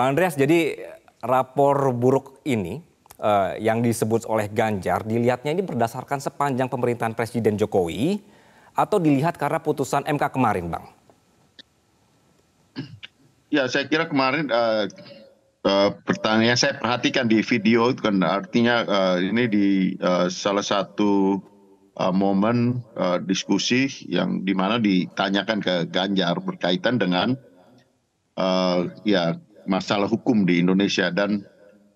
Pak Andreas, jadi rapor buruk ini yang disebut oleh Ganjar, dilihatnya ini berdasarkan sepanjang pemerintahan Presiden Jokowi atau dilihat karena putusan MK kemarin, Bang? Ya, saya kira kemarin pertanyaan saya perhatikan di video itu kan artinya ini di salah satu momen diskusi yang dimana ditanyakan ke Ganjar berkaitan dengan ya masalah hukum di Indonesia, dan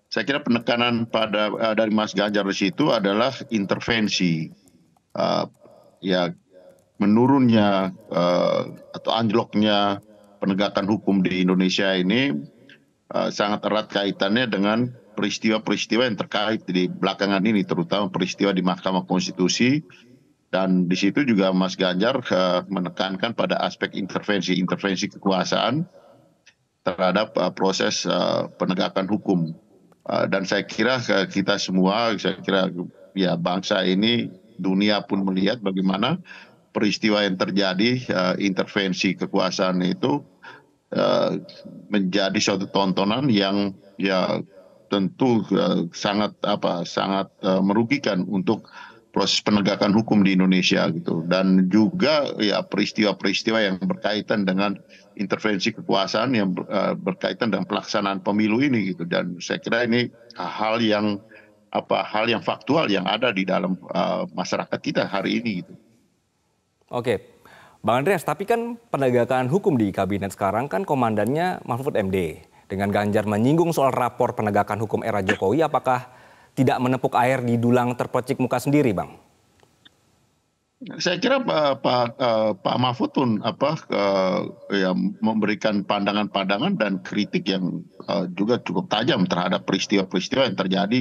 saya kira penekanan pada dari Mas Ganjar di situ adalah intervensi, uh, ya menurunnya atau anjloknya penegakan hukum di Indonesia ini sangat erat kaitannya dengan peristiwa-peristiwa yang terkait di belakangan ini, terutama peristiwa di Mahkamah Konstitusi. Dan di situ juga Mas Ganjar menekankan pada aspek intervensi kekuasaan terhadap proses penegakan hukum. Dan saya kira kita semua, saya kira ya bangsa ini, dunia pun melihat bagaimana peristiwa yang terjadi, intervensi kekuasaan itu menjadi suatu tontonan yang ya tentu sangat merugikan untuk proses penegakan hukum di Indonesia gitu, dan juga ya peristiwa-peristiwa yang berkaitan dengan intervensi kekuasaan yang berkaitan dengan pelaksanaan pemilu ini gitu. Dan saya kira ini hal yang faktual yang ada di dalam masyarakat kita hari ini gitu. Oke, Bang Andreas, tapi kan penegakan hukum di kabinet sekarang kan komandannya Mahfud MD. Dengan Ganjar menyinggung soal rapor penegakan hukum era Jokowi, apakah tidak menepuk air di dulang terpercik muka sendiri, Bang? Saya kira Pak Mahfud pun ya memberikan pandangan-pandangan dan kritik yang juga cukup tajam terhadap peristiwa-peristiwa yang terjadi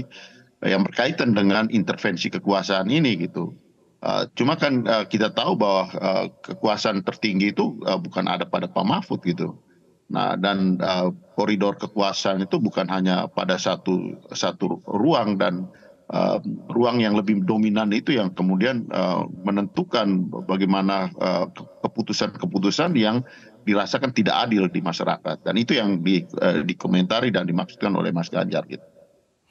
yang berkaitan dengan intervensi kekuasaan ini gitu. Cuma kan kita tahu bahwa kekuasaan tertinggi itu bukan ada pada Pak Mahfud gitu. Nah, dan koridor kekuasaan itu bukan hanya pada satu ruang, dan ruang yang lebih dominan itu yang kemudian menentukan bagaimana keputusan-keputusan yang dirasakan tidak adil di masyarakat. Dan itu yang dikomentari dan dimaksudkan oleh Mas Ganjar gitu.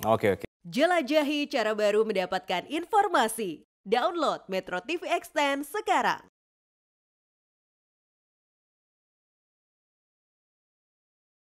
Oke. Jelajahi cara baru mendapatkan informasi. Download Metro TV Extend sekarang.